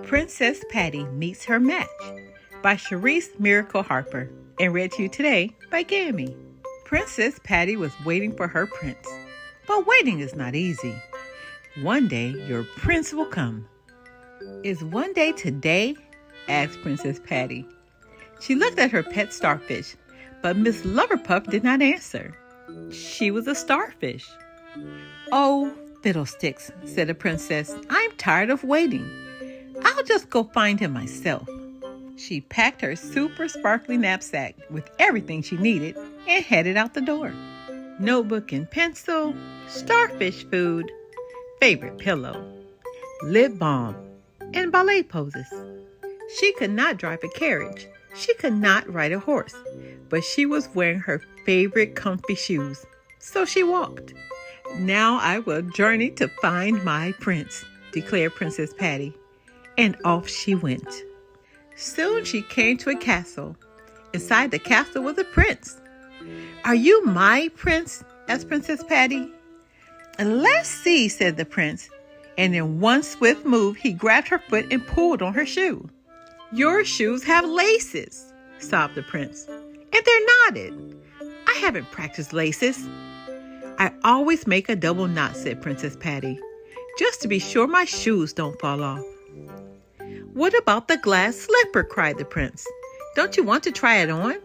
Princess Patty Meets Her Match by Sharice Miracle Harper and read to you today by Gammy. Princess Patty was waiting for her prince, but waiting is not easy. One day your prince will come. Is one day today? Asked Princess Patty. She looked at her pet starfish, but Miss Loverpuff did not answer. She was a starfish. Oh, fiddlesticks, said the princess. I'm tired of waiting. I'll just go find him myself. She packed her super sparkly knapsack with everything she needed and headed out the door. Notebook and pencil, starfish food, favorite pillow, lip balm, and ballet poses. She could not drive a carriage. She could not ride a horse, but she was wearing her favorite comfy shoes, so she walked. Now I will journey to find my prince, declared Princess Patty, and off she went. Soon she came to a castle. Inside the castle was a prince. Are you my prince? Asked Princess Patty. Let's see, said the prince, and in one swift move he grabbed her foot and pulled on her shoe. Your shoes have laces, sobbed the prince, and they're knotted. I haven't practiced laces. I always make a double knot, said Princess Patty, just to be sure my shoes don't fall off. What about the glass slipper? Cried the prince. Don't you want to try it on?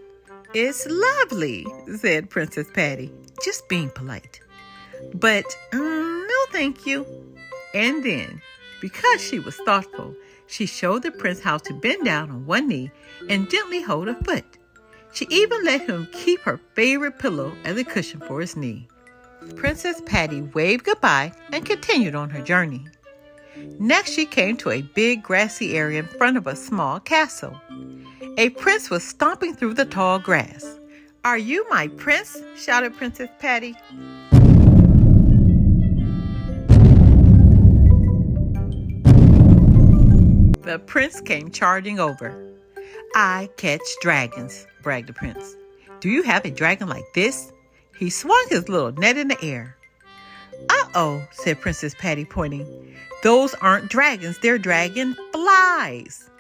It's lovely, said Princess Patty, just being polite. But, no thank you. And then, because she was thoughtful, she showed the prince how to bend down on one knee and gently hold a foot. She even let him keep her favorite pillow as a cushion for his knee. Princess Patty waved goodbye and continued on her journey. Next, she came to a big grassy area in front of a small castle. A prince was stomping through the tall grass. Are you my prince? Shouted Princess Patty. The prince came charging over. I catch dragons, bragged the prince. Do you have a dragon like this? He swung his little net in the air. Uh-oh, said Princess Patty, pointing. Those aren't dragons, they're dragon flies.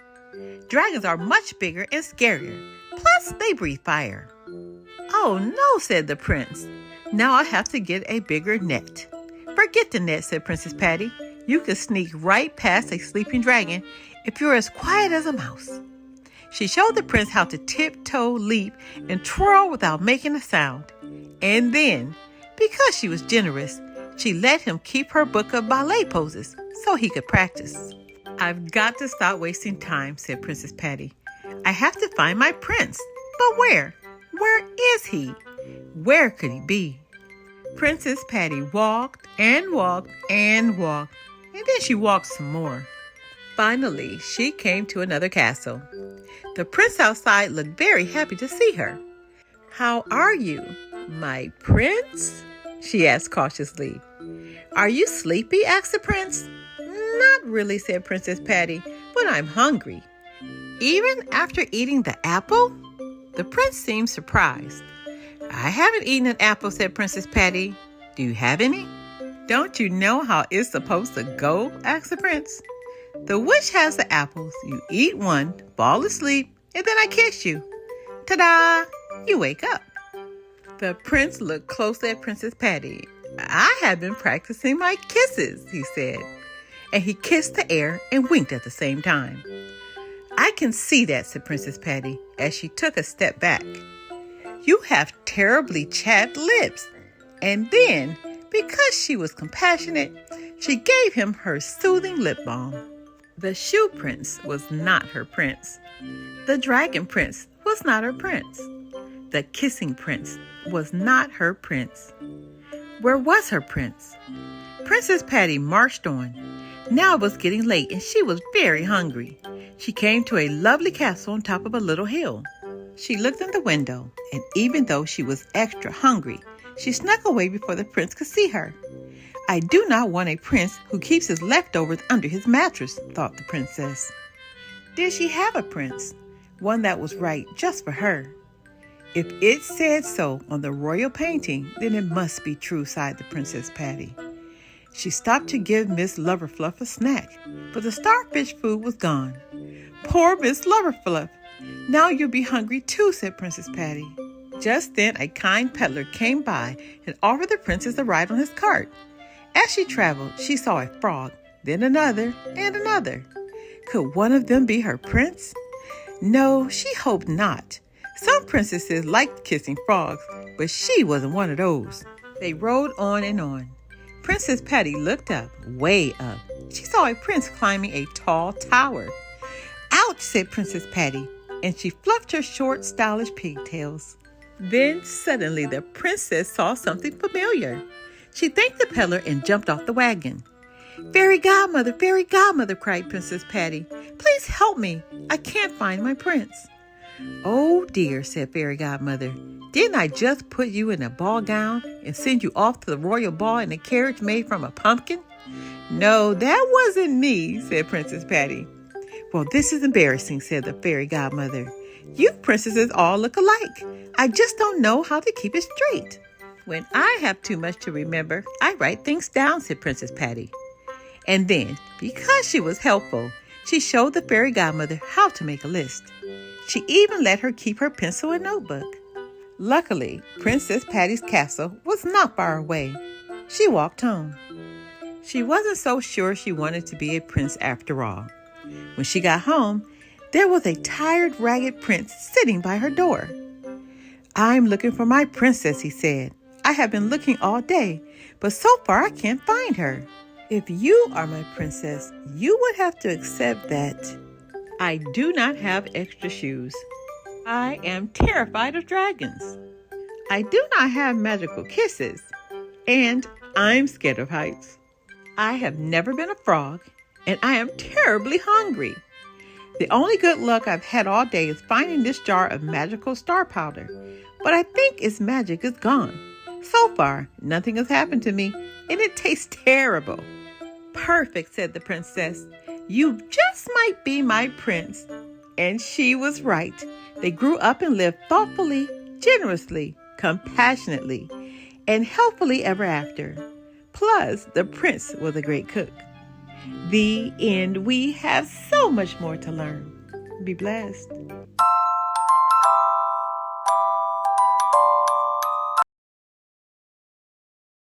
Dragons are much bigger and scarier. Plus, they breathe fire. Oh, no, said the prince. Now I have to get a bigger net. Forget the net, said Princess Patty. You can sneak right past a sleeping dragon if you're as quiet as a mouse. She showed the prince how to tiptoe, leap, and twirl without making a sound. And then, because she was generous, she let him keep her book of ballet poses so he could practice. I've got to stop wasting time, said Princess Patty. I have to find my prince. But where? Where is he? Where could he be? Princess Patty walked and walked and walked, and then she walked some more. Finally, she came to another castle. The prince outside looked very happy to see her. How are you, my prince? She asked cautiously. Are you sleepy? Asked the prince. Not really, said Princess Patty, but I'm hungry. Even after eating the apple? The prince seemed surprised. I haven't eaten an apple, said Princess Patty. Do you have any? Don't you know how it's supposed to go? Asked the prince. The witch has the apples. You eat one, fall asleep, and then I kiss you. Ta-da! You wake up. The prince looked closely at Princess Patty. I have been practicing my kisses, he said. And he kissed the air and winked at the same time. I can see that, said Princess Patty, as she took a step back. You have terribly chapped lips. And then, because she was compassionate, she gave him her soothing lip balm. The shoe prince was not her prince. The dragon prince was not her prince. The kissing prince was not her prince. Where was her prince? Princess Patty marched on. Now it was getting late and she was very hungry. She came to a lovely castle on top of a little hill. She looked in the window, and even though she was extra hungry, she snuck away before the prince could see her. I do not want a prince who keeps his leftovers under his mattress, thought the princess. Did she have a prince? One that was right just for her? If it said so on the royal painting, then it must be true, sighed the Princess Patty. She stopped to give Miss Loverfluff a snack, but the starfish food was gone. Poor Miss Loverfluff. Now you'll be hungry too, said Princess Patty. Just then a kind peddler came by and offered the princess a ride on his cart. As she traveled, she saw a frog, then another, and another. Could one of them be her prince? No, she hoped not. Some princesses liked kissing frogs, but she wasn't one of those. They rode on and on. Princess Patty looked up, way up. She saw a prince climbing a tall tower. Ouch, said Princess Patty, and she fluffed her short, stylish pigtails. Then suddenly the princess saw something familiar. She thanked the peddler and jumped off the wagon. Fairy Godmother, cried Princess Patty. Please help me. I can't find my prince. Oh dear, said Fairy Godmother. Didn't I just put you in a ball gown and send you off to the royal ball in a carriage made from a pumpkin? No, that wasn't me, said Princess Patty. Well, this is embarrassing, said the Fairy Godmother. You princesses all look alike. I just don't know how to keep it straight. When I have too much to remember, I write things down, said Princess Patty. And then, because she was helpful, she showed the Fairy Godmother how to make a list. She even let her keep her pencil and notebook. Luckily, Princess Patty's castle was not far away. She walked home. She wasn't so sure she wanted to be a prince after all. When she got home, there was a tired, ragged prince sitting by her door. I'm looking for my princess, he said. I have been looking all day, but so far I can't find her. If you are my princess, you would have to accept that I do not have extra shoes. I am terrified of dragons. I do not have magical kisses, and I'm scared of heights. I have never been a frog, and I am terribly hungry. The only good luck I've had all day is finding this jar of magical star powder, but I think its magic is gone. So far, nothing has happened to me, and it tastes terrible. Perfect, said the princess. You just might be my prince. And she was right. They grew up and lived thoughtfully, generously, compassionately, and helpfully ever after. Plus, the prince was a great cook. The end. We have so much more to learn. Be blessed.